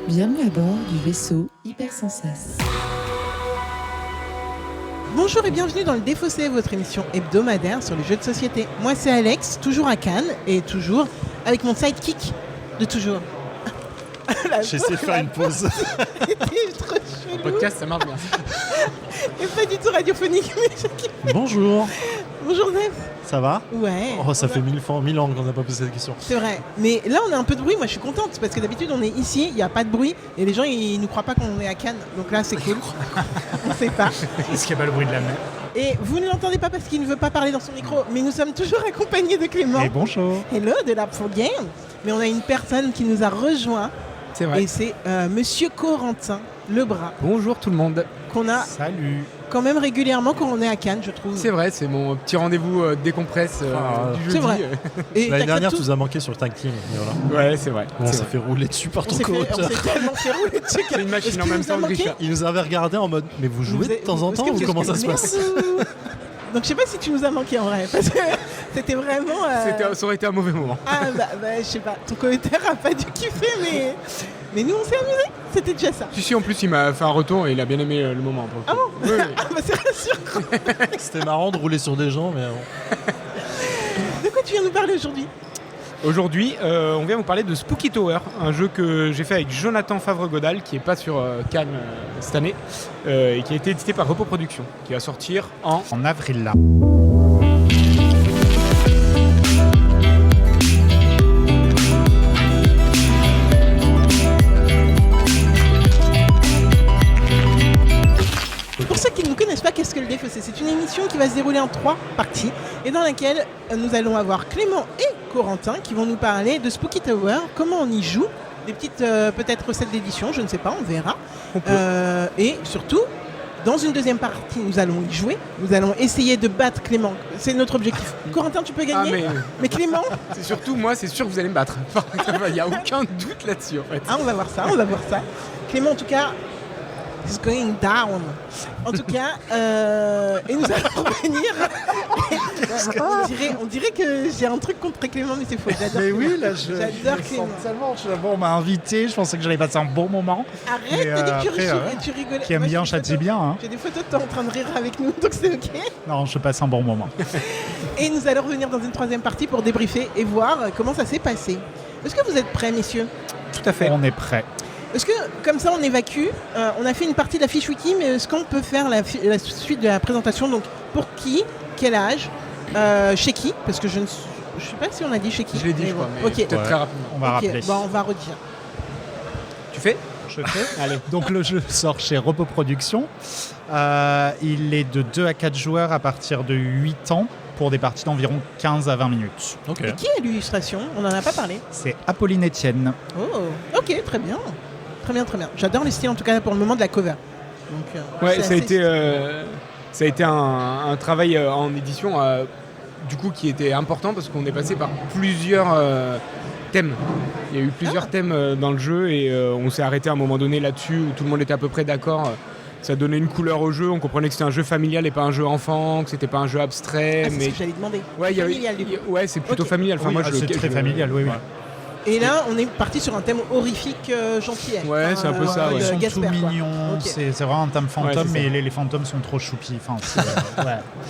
Bienvenue à bord du vaisseau Hypersensas. Bonjour et bienvenue dans le Défaussé, votre émission hebdomadaire sur les jeux de société. Moi c'est Alex, toujours à Cannes et toujours avec mon sidekick de toujours. J'essaie de faire une pause. C'était trop Le chelou podcast, ça marche bien. et pas du tout radiophonique. Mais Bonjour, bonjour Nef. ça va? Ouais. Oh, ça fait 1000 ans qu'on n'a pas posé cette question. C'est vrai. Mais là on a un peu de bruit, moi je suis contente parce que d'habitude on est ici, il n'y a pas de bruit et les gens ils nous croient pas qu'on est à Cannes. Donc là c'est cool. On sait pas. Est-ce qu'il n'y a pas le bruit de la mer? Et vous ne l'entendez pas parce qu'il ne veut pas parler dans son micro, mais nous sommes toujours accompagnés de Clément. Et bonjour. Hello de la For Game. Mais on a une personne qui nous a rejoint C'est vrai. et c'est Monsieur Corentin Lebras Bonjour tout le monde. qu'on a Salut. quand même régulièrement quand on est à Cannes, je trouve. C'est vrai, c'est mon petit rendez-vous décompresse du jeudi. C'est vrai. Et L'année t'as dernière, tout- tu nous as manqué sur le tag team. Et voilà. Ouais, c'est vrai. On c'est s'est vrai. fait rouler dessus par on ton s'est fait- co-auteur. on s'est tellement fait rouler dessus. C'est une machine Est-ce en qu'il même nous a temps, le manqué Richard. Il nous avait regardé en mode mais vous jouez de temps en temps ou comment ça se passe? Donc je sais pas si tu nous as manqué en vrai, parce que c'était vraiment... Ça aurait été un mauvais moment. Ah bah je sais pas, ton co-auteur a pas dû kiffer, mais nous on s'est amusés, c'était déjà ça. Si, en plus, il m'a fait un retour et il a bien aimé le moment. Pour le Ah coup. bon Oui, oui. Ah bah c'est rassurant. C'était marrant de rouler sur des gens, mais bon. De quoi tu viens nous parler aujourd'hui? Aujourd'hui, on vient vous parler de Spooky Tower, un jeu que j'ai fait avec Jonathan Favre-Godal, qui est pas sur Cannes cette année, et qui a été édité par Repos Productions, qui va sortir en avril là. Pour ceux qui ne nous connaissent pas, qu'est-ce que le Défaussé? C'est une émission qui va se dérouler en 3 parties et dans laquelle nous allons avoir Clément et Corentin qui vont nous parler de Spooky Tower, comment on y joue, des petites peut-être recettes d'édition, je ne sais pas, on verra. On peut. Et surtout, dans une deuxième partie, nous allons y jouer, nous allons essayer de battre Clément. C'est notre objectif. Corentin, tu peux Ah, gagner, mais mais Clément, c'est surtout moi, c'est sûr que vous allez me battre. Il n'y a aucun doute là-dessus en fait. ah, on va voir ça, on va voir ça. Clément, en tout cas, is going down. En tout cas, et nous allons revenir. on dirait que j'ai un truc contre Clément, mais c'est faux. J'adore Mais Clément. oui, là, J'adore Clément. on m'a invité, je pensais que j'allais passer un bon moment. Arrête, Mais, t'as dit que après, tu rigolais. Qui aime Moi, bien j'ai des châtie photos- bien. Hein. J'ai des photos de toi en train de rire avec nous, donc c'est ok. Non, je passe un bon moment. Et nous allons revenir dans une troisième partie pour débriefer et voir comment ça s'est passé. Est-ce que vous êtes prêts, messieurs? Tout à fait. On est prêt. Est-ce que, comme ça, on évacue on a fait une partie de la fiche wiki, mais est-ce qu'on peut faire la suite de la présentation? Donc, pour qui? Quel âge? Chez qui? Parce que je ne sais pas si on a dit chez qui. Je l'ai dit, Mais je crois, bon. mais Ok. peut-être Ouais. très rapidement. On va Ok, rappeler. bon, on va redire. Tu fais? Je fais. Allez. Donc le jeu sort chez Repos Productions. Il est de 2 à 4 joueurs à partir de 8 ans pour des parties d'environ 15 à 20 minutes. Ok. Et qui est l'illustration? On n'en a pas parlé. C'est Apolline Etienne. Oh, ok, très bien. Très bien, très bien. J'adore les styles, en tout cas, pour le moment de la cover. Donc, Ouais, c'est ça a assez- été un travail en édition du coup qui était important parce qu'on est passé par plusieurs thèmes. Il y a eu plusieurs thèmes dans le jeu et on s'est arrêté à un moment donné là-dessus où tout le monde était à peu près d'accord. Ça donnait une couleur au jeu, on comprenait que c'était un jeu familial et pas un jeu enfant, que c'était pas un jeu abstrait. Ah, c'est ce mais que j'allais demander. ouais, Familial, du coup. ouais, c'est plutôt Ok. familial. Enfin, Oui, moi, c'est très familial, oui, oui. Et là, on est parti sur un thème horrifique gentillet. Ouais, c'est un peu ça, ouais. Ils sont Gasper, tout quoi. mignons, Ok. c'est vraiment un thème fantôme, Ouais, c'est ça. mais les fantômes sont trop choupis. Enfin, c'est, ouais.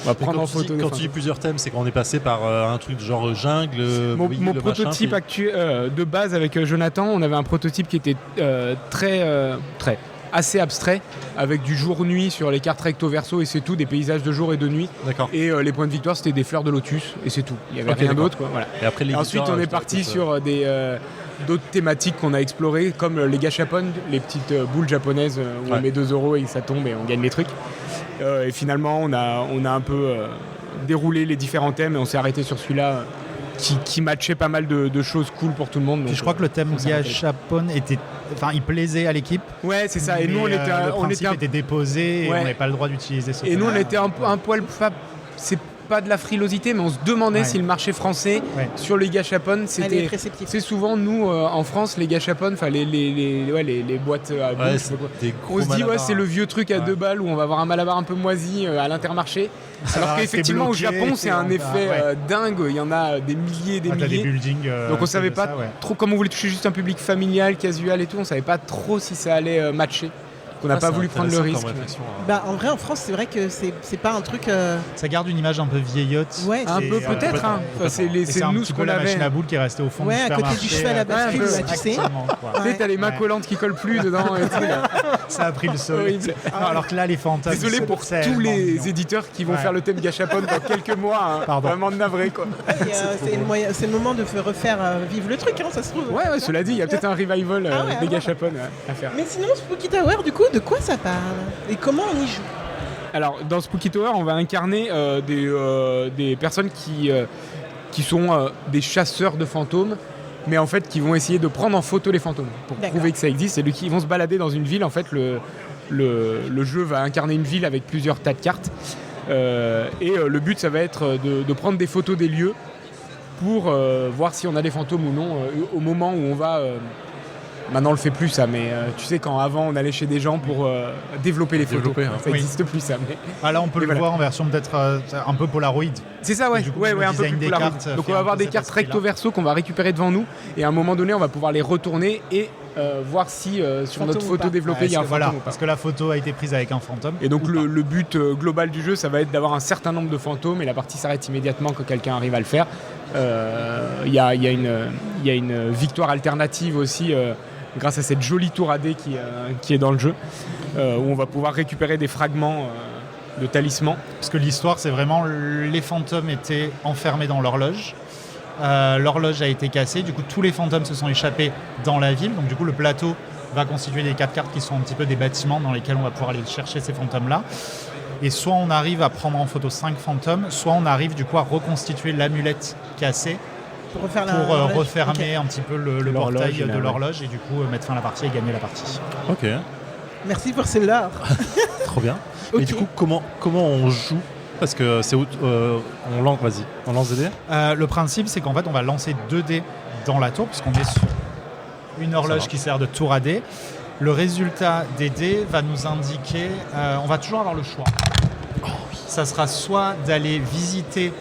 On va Et prendre en quand tu dis- photo. les quand fins. tu dis plusieurs thèmes, c'est qu'on est passé par un truc genre jungle, Mon oui, le prototype machin, actuel de base avec Jonathan, on avait un prototype qui était très assez abstrait avec du jour-nuit sur les cartes recto verso et c'est tout, des paysages de jour et de nuit. D'accord. Et les points de victoire c'était des fleurs de lotus et c'est tout. Il n'y avait Ok, rien d'accord. d'autre quoi. Voilà. Et après, Et ensuite on est parti sur d'autres thématiques qu'on a explorées comme les gachapon, les petites boules japonaises où Ouais. on met 2 € et ça tombe et on gagne les trucs. Et finalement on a un peu déroulé les différents thèmes et on s'est arrêté sur celui-là. Qui matchait pas mal de choses cool pour tout le monde. Puis donc, je crois que le thème on s'est arrêté. Gachapon était, enfin, il plaisait à l'équipe. Ouais, c'est ça. Et mais, nous, le on principe était était déposé et Ouais. on n'avait pas le droit d'utiliser ce et nous, on thème. était un poil pas. C'est pas de la frilosité, mais on se demandait si le marché français sur les gâchapon, c'était. C'est souvent nous en France, les gâchapon, enfin les boîtes à bouche. On se dit c'est le vieux truc à 2 balles où on va avoir un Malabar un peu moisi à l'Intermarché. Alors qu'effectivement au Japon c'est un effet dingue, il y en a des milliers et des milliers. Des buildings, donc on savait pas trop, comme on voulait toucher juste un public familial, casual et tout, on savait pas trop si ça allait matcher. On n'a pas voulu prendre le risque. En vrai, en France, c'est vrai que c'est pas un truc. Ça garde une image un peu vieillotte. Ouais, un peu peut-être. C'est nous ce qu'on avait. La machine à boules qui est restée au fond du supermarché. À côté du cheval à bascule, tu sais. T'as les mains collantes qui collent plus dedans. Et tout, ça a pris le sol. Alors que là, les fantômes. Désolé pour tous les éditeurs qui vont faire le thème gâchapon dans quelques mois. Vraiment navré, quoi. C'est le moment de refaire vivre le truc, ça se trouve. Ouais, cela dit, il y a peut-être un revival des gâchapon à faire. Mais sinon, Spooky Tower, du coup, de quoi ça parle et comment on y joue? Alors, dans Spooky Tower, on va incarner des personnes qui sont des chasseurs de fantômes, mais en fait qui vont essayer de prendre en photo les fantômes pour prouver que ça existe. Et ils vont se balader dans une ville. En fait, le jeu va incarner une ville avec plusieurs tas de cartes. Et le but, ça va être de prendre des photos des lieux pour voir si on a des fantômes ou non au moment où on va... Maintenant on le fait plus ça, mais tu sais quand avant on allait chez des gens pour développer les photos, ça n'existe plus ça. Mais... là on peut le voir en version peut-être un peu Polaroid. C'est ça un peu plus Polaroid. Donc on va avoir des cartes recto verso qu'on va récupérer devant nous et à un moment donné on va pouvoir les retourner et voir si sur notre photo développée il y a un fantôme ou pas. Parce que la photo a été prise avec un fantôme. Et donc le but global du jeu ça va être d'avoir un certain nombre de fantômes et la partie s'arrête immédiatement quand quelqu'un arrive à le faire. Il y a une victoire alternative aussi grâce à cette jolie tour AD qui est dans le jeu, où on va pouvoir récupérer des fragments de talismans. Parce que l'histoire, c'est vraiment les fantômes étaient enfermés dans l'horloge. L'horloge a été cassée, du coup tous les fantômes se sont échappés dans la ville. Donc du coup le plateau va constituer des 4 cartes qui sont un petit peu des bâtiments dans lesquels on va pouvoir aller chercher ces fantômes-là. Et soit on arrive à prendre en photo 5 fantômes, soit on arrive du coup à reconstituer l'amulette cassée pour refermer un petit peu le portail de l'horloge et du coup mettre fin à la partie et gagner la partie. Ok. Merci pour celle-là. Trop bien. Okay. Et du coup, comment on joue? Parce que c'est on lance des dés. Le principe, c'est qu'en fait, on va lancer 2 dés dans la tour, puisqu'on est sur une horloge qui sert de tour à dés. Le résultat des dés va nous indiquer... on va toujours avoir le choix. Ça sera soit d'aller visiter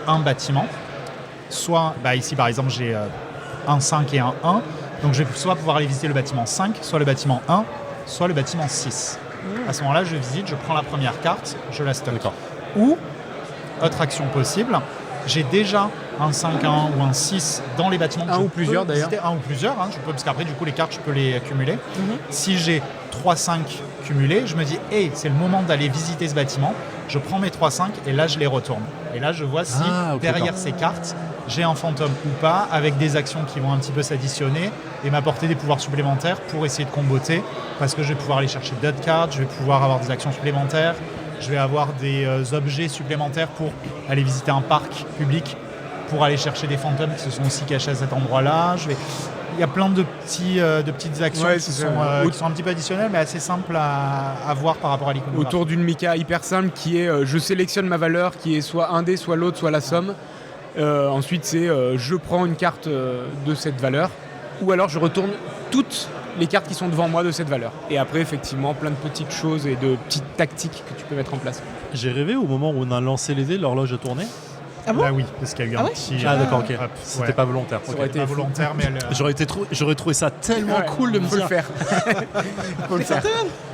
un bâtiment, soit, ici par exemple, j'ai un 5 et un 1. Donc je vais soit pouvoir aller visiter le bâtiment 5, soit le bâtiment 1, soit le bâtiment 6. À ce moment-là, je visite, je prends la première carte, je la stocke. Ou, autre action possible, j'ai déjà un 5, un 1 ou un 6 dans les bâtiments. Un ou plusieurs d'ailleurs. Un ou plusieurs, parce qu'après du coup les cartes, je peux les cumuler. Si j'ai 3-5 cumulés, je me dis, c'est le moment d'aller visiter ce bâtiment. Je prends mes 3-5 et là je les retourne. Et là je vois si derrière ces cartes, j'ai un fantôme ou pas, avec des actions qui vont un petit peu s'additionner et m'apporter des pouvoirs supplémentaires pour essayer de comboter, parce que je vais pouvoir aller chercher d'autres cartes, je vais pouvoir avoir des actions supplémentaires, je vais avoir des objets supplémentaires pour aller visiter un parc public, pour aller chercher des fantômes qui se sont aussi cachés à cet endroit-là. Il y a plein de petites actions qui sont un petit peu additionnelles, mais assez simples à voir par rapport à l'iconographie. Autour d'une Mika hyper simple qui est je sélectionne ma valeur, qui est soit un dé, soit l'autre, soit la somme. Ensuite, c'est je prends une carte de cette valeur, ou alors je retourne toutes les cartes qui sont devant moi de cette valeur. Et après, effectivement, plein de petites choses et de petites tactiques que tu peux mettre en place. J'ai rêvé au moment où on a lancé les dés, l'horloge a tourné. Ah bon? Oui, parce qu'il y a eu un petit... d'accord, ok. C'était pas volontaire. Ça aurait été volontaire, mais j'aurais trouvé ça tellement cool de me dire. Faut le faire. Faut le faire.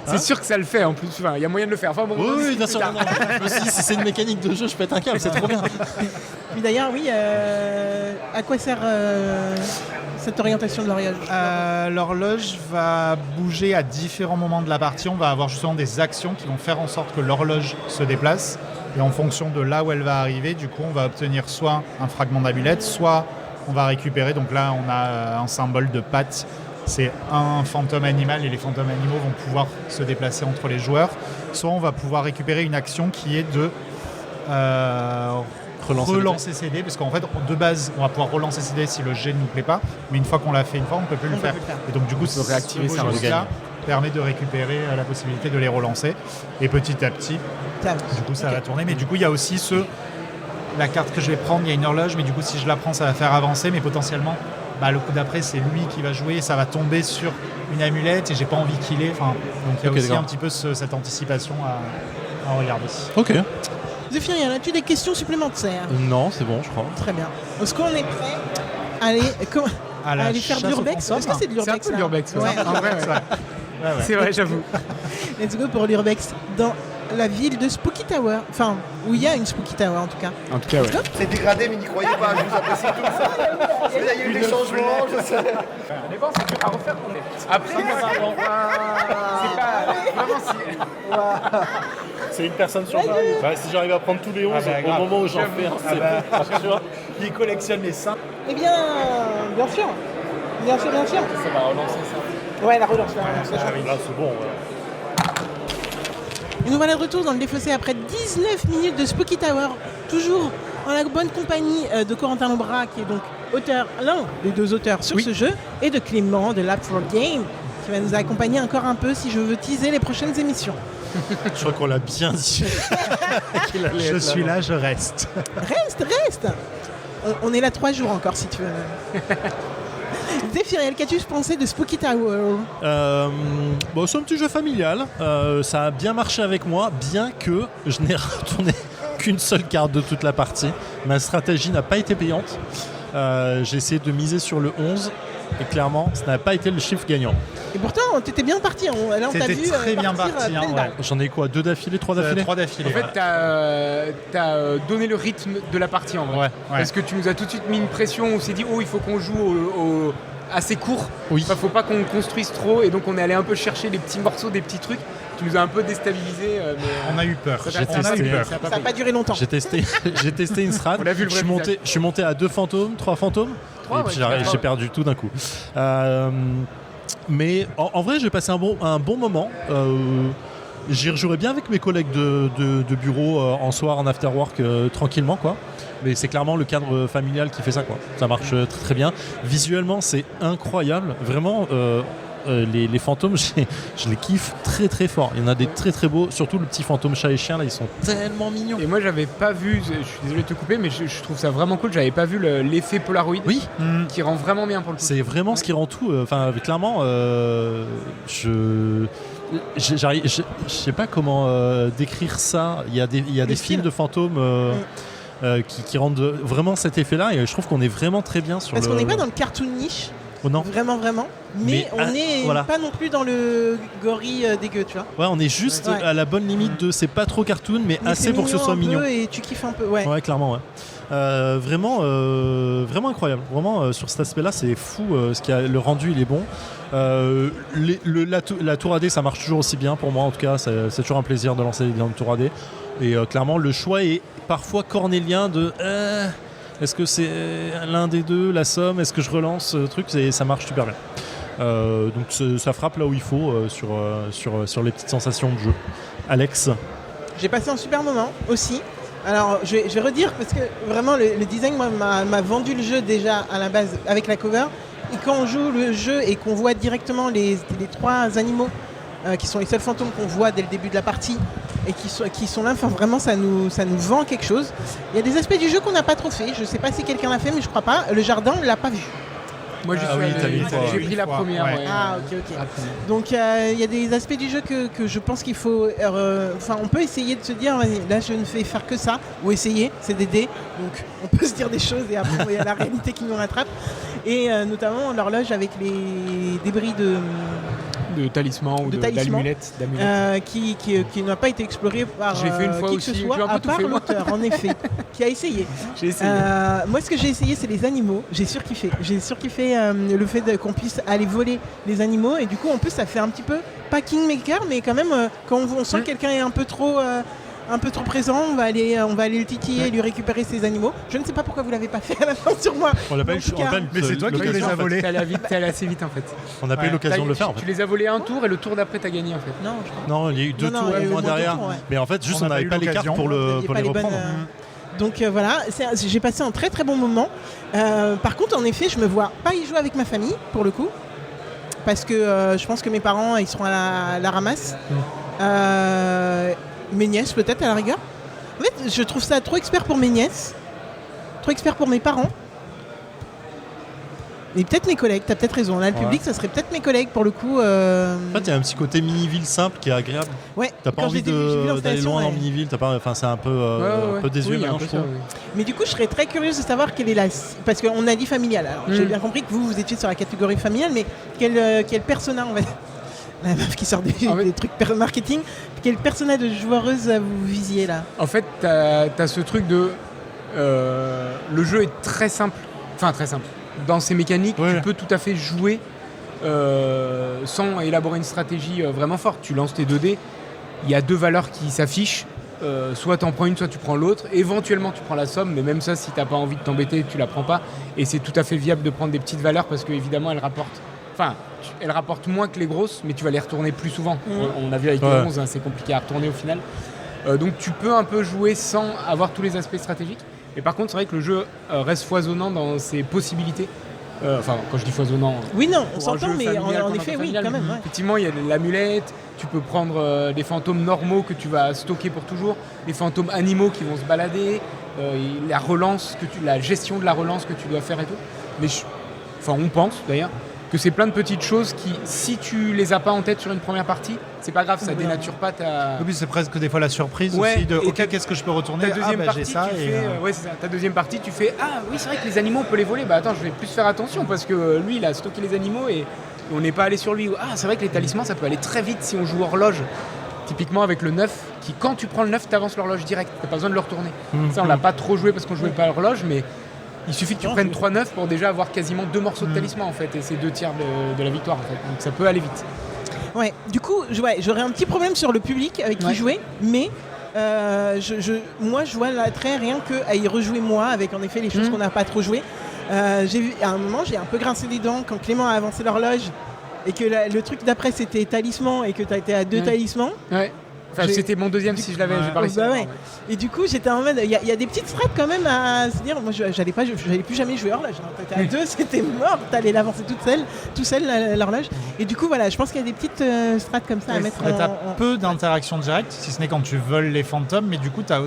C'est sûr que ça le fait en plus. Il y a moyen de le faire. Enfin, oui, bien sûr. Si c'est une mécanique de jeu, je pète un câble, c'est trop bien. Mais d'ailleurs, à quoi sert cette orientation de l'horloge? L'horloge va bouger à différents moments de la partie. On va avoir justement des actions qui vont faire en sorte que l'horloge se déplace. Et en fonction de là où elle va arriver, du coup, on va obtenir soit un fragment d'amulette, soit on va récupérer. Donc là, on a un symbole de patte. C'est un fantôme animal et les fantômes animaux vont pouvoir se déplacer entre les joueurs. Soit on va pouvoir récupérer une action qui est de relancer ses dés, parce qu'en fait, de base, on va pouvoir relancer ses dés si le jet ne nous plaît pas. Mais une fois qu'on l'a fait une fois, on ne peut plus le faire. Et donc du coup, on peut réactiver ça. Permet de récupérer la possibilité de les relancer. Et petit à petit, du coup, ça va tourner. Mais du coup, il y a aussi la carte que je vais prendre, il y a une horloge, mais du coup, si je la prends, ça va faire avancer, mais potentiellement, le coup d'après, c'est lui qui va jouer, ça va tomber sur une amulette et j'ai pas envie qu'il ait. Donc il y a aussi d'accord. un petit peu cette anticipation à regarder. Ok. Zéphirien, as-tu des questions supplémentaires? Non, c'est bon, je crois. Très bien. Est-ce qu'on est prêt à aller faire de l'urbex? Est-ce que c'est de C'est un l'urbex peu là l'urbex. Ouais. En vrai, ouais. C'est vrai, j'avoue. Let's go pour l'urbex dans la ville de Spooky Tower. Enfin, où il y a une Spooky Tower en tout cas. En tout cas, ouais. C'est dégradé, mais n'y croyez pas, je vous apprécie tout ça. Il y a eu des changements, je sais. Mais bon, c'est à refaire. Après, c'est pas vraiment C'est une personne sur 20. Si j'arrive à prendre tous les 11 au grave. moment où j'en fais un, c'est bon. Tu vois. Il collectionne les 5. Eh bien, bien sûr. Bien sûr, bien sûr. Ça va relancer ça. Ouais, la relance. Là, c'est bon. Et nous voilà de retour dans le défaussé après 19 minutes de Spooky Tower. Toujours en la bonne compagnie de Corentin Lambra, qui est donc l'un des deux auteurs sur ce jeu, et de Clément de Lab for Game, qui va nous accompagner encore un peu si je veux teaser les prochaines émissions. Je crois qu'on l'a bien dit. Je suis là, je reste. Reste. On est là 3 jours encore si tu veux. Zéphiriel, qu'as-tu pensé de Spooky Tower? C'est un petit jeu familial. Ça a bien marché avec moi, bien que je n'ai retourné qu'une seule carte de toute la partie. Ma stratégie n'a pas été payante. J'ai essayé de miser sur le 11 et clairement, ça n'a pas été le chiffre gagnant. Et pourtant, t'étais bien parti. Là, on t'a C'était vu très bien partir, parti. pleine balle. J'en ai quoi, 2 d'affilée, 3 d'affilée 3 d'affilée. En fait, t'as donné le rythme de la partie en vrai. Ouais. Parce que tu nous as tout de suite mis une pression, on s'est dit il faut qu'on joue assez court. Oui. Faut pas qu'on construise trop et donc on est allé un peu chercher les petits morceaux, des petits trucs. Tu nous as un peu déstabilisé. On a eu peur. Ça J'ai testé. Ça n'a pas duré longtemps. J'ai testé une strat. On a vu le je, vrai suis monté, je suis monté à 2 fantômes, 3 fantômes. Trois, et ouais, puis trois, j'ai ouais. perdu tout d'un coup. Mais en vrai, j'ai passé un bon moment. J'y rejouerai bien avec mes collègues de bureau en soir, en after work, tranquillement, quoi. Mais c'est clairement le cadre familial qui fait ça, quoi. Ça marche très très bien. Visuellement, c'est incroyable. Vraiment, les fantômes, je les kiffe très très fort. Il y en a des très très beaux, surtout le petit fantôme chat et chien, là, ils sont tellement mignons. Et moi, j'avais pas vu, je suis désolé de te couper, mais je trouve ça vraiment cool. J'avais pas vu l'effet Polaroid qui rend vraiment bien pour le coup. C'est vraiment ce qui rend tout. Clairement, je sais pas comment décrire ça. Il y a des films de fantômes qui rendent vraiment cet effet-là, et je trouve qu'on est vraiment très bien sur Parce qu'on n'est pas dans le cartoon niche. Oh non. Vraiment. Mais on n'est pas non plus dans le gorille dégueu, tu vois. Ouais, on est juste Ouais. à la bonne limite de c'est pas trop cartoon, mais Mais assez c'est pour que ce soit un mignon. peu et tu kiffes un peu, ouais. Ouais, clairement, ouais. Vraiment incroyable. Vraiment, sur cet aspect-là, c'est fou. Le rendu, il est bon. La tour AD, ça marche toujours aussi bien pour moi. En tout cas, c'est toujours un plaisir de lancer dans une tour AD. Et clairement, le choix est parfois cornélien de est-ce que c'est l'un des deux, la somme, est-ce que je relance ce truc, et ça marche super bien. Donc ça frappe là où il faut sur les petites sensations de jeu. Alex? J'ai passé un super moment aussi. Alors, je vais redire parce que vraiment le design m'a vendu le jeu déjà à la base avec la cover. Et quand on joue le jeu et qu'on voit directement les 3 animaux qui sont les seuls fantômes qu'on voit dès le début de la partie et qui sont là, enfin vraiment ça nous vend quelque chose. Il y a des aspects du jeu qu'on n'a pas trop fait. Je sais pas si quelqu'un l'a fait, mais je crois pas. Le jardin, on l'a pas vu. Moi, Ah oui, t'as mis une fois, j'ai ouais. pris la première. Ouais. Ouais. Ah ok. Donc il y a des aspects du jeu que je pense qu'il faut... on peut essayer de se dire, vas-y, là je ne fais faire que ça, ou essayer, c'est des dés, donc on peut se dire des choses et après il y a la réalité qui nous rattrape. Et notamment l'horloge avec les débris de talisman ou talisman, d'amulette. qui n'a pas été exploré par J'ai fait une fois qui aussi, que ce j'ai soit, un peu à tout part fait, moi. l'auteur, en effet, qui a essayé. J'ai essayé. Moi, ce que j'ai essayé, c'est les animaux. J'ai surkiffé. Le fait qu'on puisse aller voler les animaux. Et du coup, en plus, ça fait un petit peu pas Kingmaker, mais quand même, quand on sent que quelqu'un est un peu trop présent, on va aller le titiller et lui récupérer ses animaux. Je ne sais pas pourquoi vous l'avez pas fait à la fin sur moi. On n'a pas En eu tout cas, mais c'est toi qui l'occasion, les as en fait. volés. T'es allé assez vite en fait. On n'a pas eu l'occasion de le faire, en Tu fait. les as volés un tour et le tour d'après t'as gagné en fait. Non, je crois. Non, il y a eu 2 Non, tours il y a eu au moins au moins derrière. 2 tours, ouais. Mais en fait, juste On on n'a n'avait pas pas eu les cartes l'occasion. pour Vous aviez les pas les bonnes, reprendre. Donc voilà, j'ai passé un très très bon moment. Par contre, en effet, je me vois pas y jouer avec ma famille pour le coup, parce que je pense que mes parents ils seront à la ramasse. Mes nièces peut-être à la rigueur. En fait, je trouve ça trop expert pour mes nièces. trop expert pour mes parents. Mais peut-être mes collègues, t'as peut-être raison. Là, le public, ça serait peut-être mes collègues pour le coup. En fait, il y a un petit côté mini-ville simple qui est agréable. Ouais. T'as pas quand envie j'ai vu d'aller l'installation, loin ouais. en mini-ville. Enfin, c'est un peu, un peu désuet Oui, maintenant, un peu je ça, trouve. oui. Mais du coup, je serais très curieuse de savoir quelle est la... Parce qu'on a dit familiale. Alors, j'ai bien compris que vous étiez sur la catégorie familiale, mais quel persona, on va dire, la meuf qui sort des trucs marketing, quel persona de joueuse vous visiez là? En fait, t'as ce truc de... le jeu est très simple. Enfin, très simple. Dans ses mécaniques, tu peux tout à fait jouer sans élaborer une stratégie vraiment forte. Tu lances tes 2 dés, il y a 2 valeurs qui s'affichent. Soit tu en prends une, soit tu prends l'autre. Éventuellement, tu prends la somme, mais même ça, si tu n'as pas envie de t'embêter, tu la prends pas. Et c'est tout à fait viable de prendre des petites valeurs parce qu'évidemment, elles rapportent... Enfin, elles rapportent moins que les grosses, mais tu vas les retourner plus souvent. On a vu avec les 11, hein, c'est compliqué à retourner au final. Donc tu peux un peu jouer sans avoir tous les aspects stratégiques. Mais par contre, c'est vrai que le jeu reste foisonnant dans ses possibilités. Enfin, quand je dis foisonnant... Oui, non, on pour un s'entend, jeu mais familial, en pour un effet, jeu oui, familial, quand même. Ouais. Effectivement, il y a l'amulette, tu peux prendre des fantômes normaux que tu vas stocker pour toujours, les fantômes animaux qui vont se balader, la relance, la gestion de la relance que tu dois faire et tout. Mais on pense d'ailleurs que c'est plein de petites choses qui, si tu les as pas en tête sur une première partie, c'est pas grave, ça dénature pas ta... Et puis c'est presque des fois la surprise Ouais, aussi de et ok, qu'est-ce que je peux retourner? Ta deuxième partie, j'ai ça. tu fais, ouais, c'est ça. Ta deuxième partie, tu fais ah oui, c'est vrai que les animaux on peut les voler. Bah attends, je vais plus faire attention parce que lui il a stocké les animaux et on n'est pas allé sur lui. Ah, c'est vrai que les talismans ça peut aller très vite si on joue horloge. Typiquement avec le 9, qui quand tu prends le 9, t'avances l'horloge direct. T'as pas besoin de le retourner. Ça on l'a pas trop joué parce qu'on jouait pas à l'horloge, mais il suffit que tu prennes 3-9 pour déjà avoir quasiment 2 morceaux de talisman en fait, et c'est 2 tiers de la victoire en fait. Donc ça peut aller vite. Ouais, du coup, j'aurais un petit problème sur le public avec qui jouer, mais moi je vois l'attrait rien qu'à y rejouer moi, avec en effet les choses qu'on n'a pas trop jouées. J'ai vu, à un moment, j'ai un peu grincé les dents quand Clément a avancé l'horloge et que le truc d'après c'était talisman et que tu as été à 2 talismans. Ouais. Enfin, c'était mon deuxième si je l'avais, j'ai pas réussi. Bah ouais. Et du coup, j'étais en mode. Il y a des petites strates quand même à se dire. Moi, j'allais plus jamais jouer horloge. Hein. T'étais à 2, c'était mort. T'allais l'avancer tout seul l'horloge. Et du coup, voilà, je pense qu'il y a des petites strates comme ça à mettre T'as peu d'interactions directes, si ce n'est quand tu voles les fantômes, mais du coup, t'as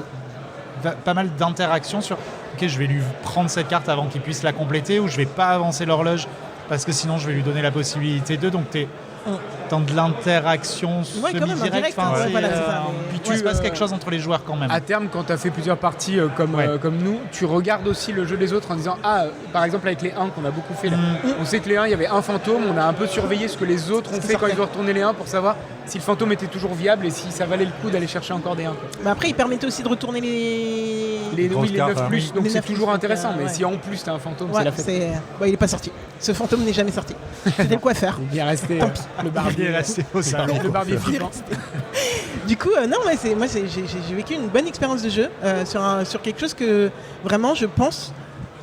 pas mal d'interactions sur ok, je vais lui prendre cette carte avant qu'il puisse la compléter, ou je vais pas avancer l'horloge parce que sinon je vais lui donner la possibilité de. Donc t'es dans de l'interaction semi-directe. Puis il se passe quelque chose entre les joueurs quand même. À terme, quand tu as fait plusieurs parties comme nous, tu regardes aussi le jeu des autres en disant par exemple avec les 1 qu'on a beaucoup fait là, on sait que les 1 il y avait un fantôme, on a un peu surveillé ce que les autres ont fait quand ils ont retourné les 1 pour savoir si le fantôme était toujours viable et si ça valait le coup d'aller chercher encore des 1. Mais après il permettait aussi de retourner les 9 plus, donc c'est toujours intéressant, mais ouais. si en plus tu as un fantôme, Ouais, c'est la fête. il est pas sorti. Ce fantôme n'est jamais sorti. C'était le coiffeur. Il est resté le barbier. Au salon. Le barbier flippant. Du coup, non, j'ai vécu une bonne expérience de jeu sur quelque chose que vraiment je pense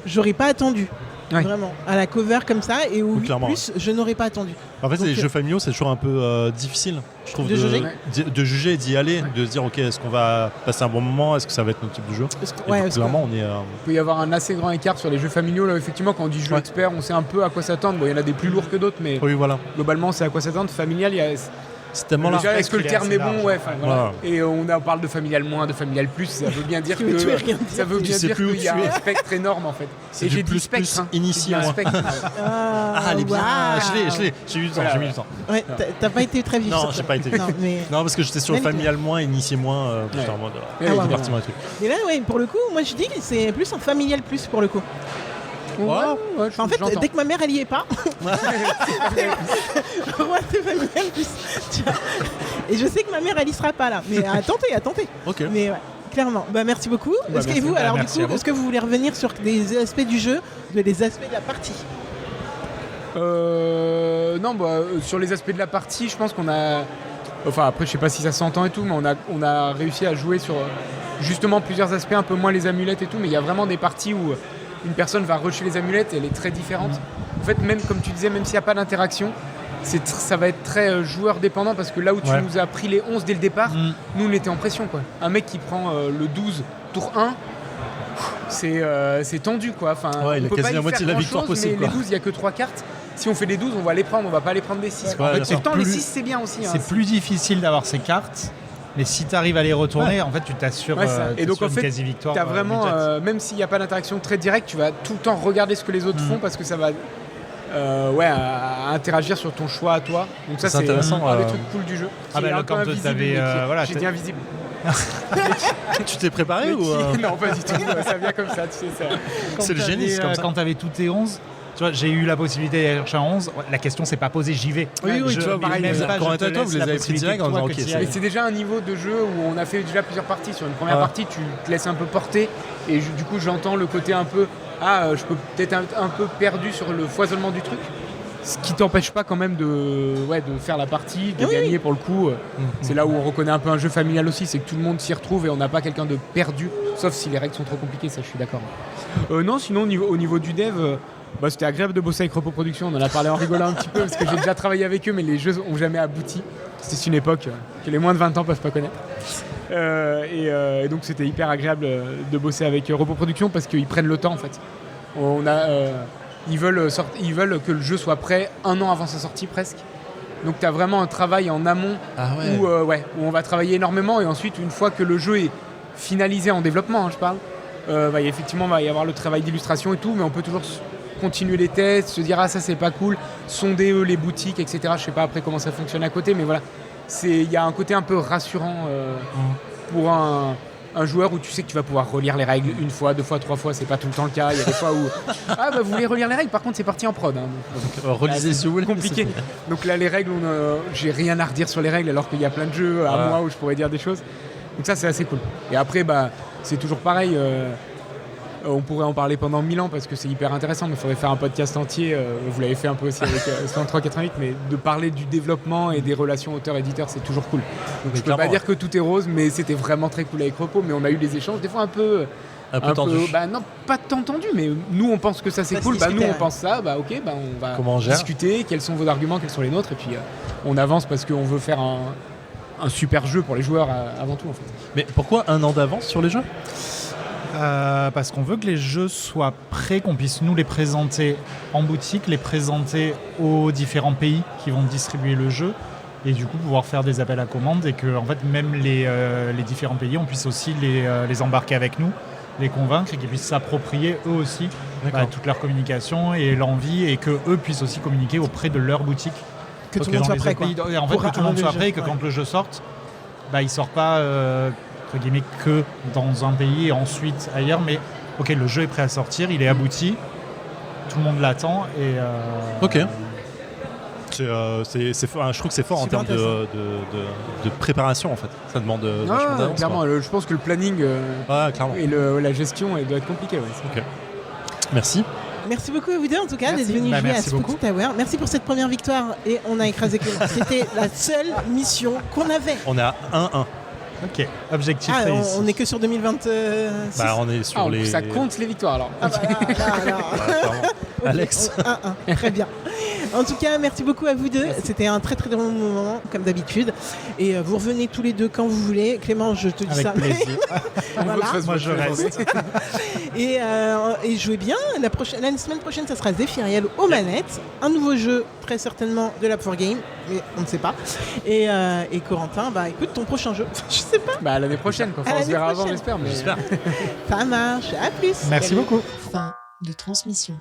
j'aurais pas attendu. Ouais. Vraiment, à la cover comme ça, et au 8+, clairement. je n'aurais pas attendu. En fait, Donc, les jeux familiaux, c'est toujours un peu difficile, je trouve, De juger. de juger et d'y aller, de se dire, ok, est-ce qu'on va passer un bon moment, est-ce que ça va être notre type de jeu? Clairement, on est... Il peut y avoir un assez grand écart sur les jeux familiaux. Là, effectivement, quand on dit jeu expert, on sait un peu à quoi s'attendre. Bon, il y en a des plus lourds que d'autres, mais Oui, voilà. globalement, c'est à quoi s'attendre. Familial, il y a... C'est tellement large. Déjà, est-ce que le terme est bon? Ouais, voilà. Voilà. Et on parle de familial moins, de familial plus. Ça veut bien dire Tu veux rien dire. ça veut bien sais dire plus où qu'il y a tu es. un spectre énorme en fait. C'est Et du j'ai dit plus, spectre. plus hein. initié, J'ai dit un moi. spectre. Ah, elle est bien. Waouh. J'ai eu le temps, Voilà, j'ai mis le temps. Ouais, t'as pas été très vif. Non, sur j'ai ça. pas été. Non, mais... Non, parce que j'étais sur le familial moins, initié moins, plus en mode Ah ouais, divertissement et trucs. Et là, ouais, pour le coup, moi je dis que c'est plus un familial plus pour le coup. Ouais, En fait, j'entends. dès que ma mère elle y est pas, moi c'est familial plus. Tu vois. Et je sais que ma mère elle y sera pas là. Mais à tenter. Ok. Mais ouais, clairement. Bah merci beaucoup. Est-ce que vous, alors du Merci coup, à vous. est-ce que vous voulez revenir sur des aspects du jeu, des aspects de la partie? Non, sur les aspects de la partie, je pense qu'on a... Enfin, après, je sais pas si ça s'entend et tout, mais on a réussi à jouer sur justement plusieurs aspects, un peu moins les amulettes et tout, mais il y a vraiment des parties où une personne va rusher les amulettes et elle est très différente. En fait, même comme tu disais, même s'il n'y a pas d'interaction, ça va être très joueur dépendant parce que là où tu nous as pris les 11 dès le départ, nous on était en pression quoi. Un mec qui prend le 12 tour 1, c'est tendu quoi. Enfin, il a peut quasi pas y la moitié faire de la victoire grand-chose, possible, mais quoi. les 12 il n'y a que 3 cartes. Si on fait les 12, on va les prendre, on va pas les prendre des 6. Ouais, bien sûr. Pourtant les 6 c'est bien aussi. C'est plus difficile d'avoir ces cartes Mais si tu arrives à les retourner, en fait, tu t'assures Ouais, ça. Et donc, en une fait, quasi-victoire. T'as vraiment, même s'il n'y a pas d'interaction très directe, tu vas tout le temps regarder ce que les autres font parce que ça va à interagir sur ton choix à toi. Donc ça, c'est intéressant, un des trucs cool du jeu. Ah bah, Qui est là, un peu quand invisible, t'avais, mais qui- voilà, j'ai t'as- dit invisible. Tu t'es préparé Mais ou qui- Non, pas du tout. Ça vient comme ça, tu sais. Ça... C'est le génie, c'est comme ça. Quand t'avais tous tes 11, tu vois, j'ai eu la possibilité d'aller chercher un 11. La question s'est pas posée, j'y vais. Oui, tu vois, pareil, même même pas, pas, quand je te toi, vous laisse les la avez pris possibilité direct en que toi disant, que ok, t'y c'est ailles. Mais c'est déjà un niveau de jeu où on a fait déjà plusieurs parties. Sur une première Ouais. partie, tu te laisses un peu porter. Et du coup, j'entends le côté un peu je peux peut-être un peu perdu sur le foisonnement du truc. Ce qui t'empêche pas quand même de faire la partie, de gagner pour le coup. C'est là où on reconnaît un peu un jeu familial aussi, c'est que tout le monde s'y retrouve et on n'a pas quelqu'un de perdu, sauf si les règles sont trop compliquées, ça je suis d'accord. Non, sinon au niveau du dev, c'était agréable de bosser avec Repos Production, on en a parlé en rigolant un petit peu parce que j'ai déjà travaillé avec eux mais les jeux ont jamais abouti. C'était une époque que les moins de 20 ans peuvent pas connaître. Et donc c'était hyper agréable de bosser avec Repos Production parce qu'ils prennent le temps en fait. Ils veulent que le jeu soit prêt 1 an avant sa sortie presque. Donc tu as vraiment un travail en amont où on va travailler énormément et ensuite une fois que le jeu est finalisé en développement, je parle, effectivement il va y avoir le travail d'illustration et tout, mais on peut toujours continuer les tests, se dire ça c'est pas cool, sonder les boutiques, etc. Je sais pas après comment ça fonctionne à côté, mais voilà, il y a un côté un peu rassurant pour un joueur où tu sais que tu vas pouvoir relire les règles 1 fois, 2 fois, 3 fois, c'est pas tout le temps le cas. Il y a des fois où vous voulez relire les règles, par contre c'est parti en prod. Relisez si vous voulez. Compliqué. Donc là les règles, j'ai rien à redire sur les règles alors qu'il y a plein de jeux à moi où je pourrais dire des choses. Donc ça c'est assez cool. Et après c'est toujours pareil. On pourrait en parler pendant 1000 ans parce que c'est hyper intéressant, mais il faudrait faire un podcast entier. Vous l'avez fait un peu aussi avec 10388, mais de parler du développement et des relations auteur-éditeur, c'est toujours cool. Donc, je peux pas dire que tout est rose, mais c'était vraiment très cool avec Repos. Mais on a eu des échanges, des fois un peu tendu. Non, pas tant tendu, mais nous on pense que ça c'est cool. Nous on pense ça, ok, on va Comment on gère discuter. Quels sont vos arguments, quels sont les nôtres, et puis on avance parce qu'on veut faire un super jeu pour les joueurs avant tout en fait. Mais pourquoi 1 an d'avance sur les jeux ? Parce qu'on veut que les jeux soient prêts, qu'on puisse nous les présenter en boutique, les présenter aux différents pays qui vont distribuer le jeu et du coup pouvoir faire des appels à commandes et que en fait, même les différents pays, on puisse aussi les embarquer avec nous, les convaincre et qu'ils puissent s'approprier eux aussi toute leur communication et l'envie et qu'eux puissent aussi communiquer auprès de leur boutique. Que tout le monde soit prêt, quoi. En fait, que tout le monde soit prêt et que quand le jeu sorte, il sort pas entre guillemets que dans un pays et ensuite ailleurs, mais ok, le jeu est prêt à sortir, il est abouti, tout le monde l'attend et Ok. C'est fort, je trouve que c'est fort en termes de préparation en fait. Ça demande vachement d'avance. Clairement, je pense que le planning clairement. et la gestion elle doit être compliquée. Ok. Merci. Merci beaucoup à vous deux en tout cas Merci. d'être venus jouer à merci Spooky beaucoup. Tower. Merci pour cette première victoire et on a écrasé Clément. C'était la seule mission qu'on avait. On est à 1-1. ok, objectif Ah, réussi. on est que sur 2026. On est sur les. Ça compte les victoires alors. Ah, là. Clairement. Ok, Alex. 1-1, très bien. En tout cas, merci beaucoup à vous deux. C'était un très très bon moment, comme d'habitude. Et vous revenez tous les deux quand vous voulez. Clément, je te dis Avec ça. plaisir. Voilà. Moi je reste. Et jouez bien. La semaine prochaine, ça sera Zephyriel aux manettes. Un nouveau jeu, très certainement de la 4Game, mais on ne sait pas. Et Corentin, écoute, ton prochain jeu, je sais pas. L'année prochaine, quoi. Enfin, on se verra avant, j'espère. Mais... J'espère. Ça marche. À plus. Merci beaucoup. Fin de transmission.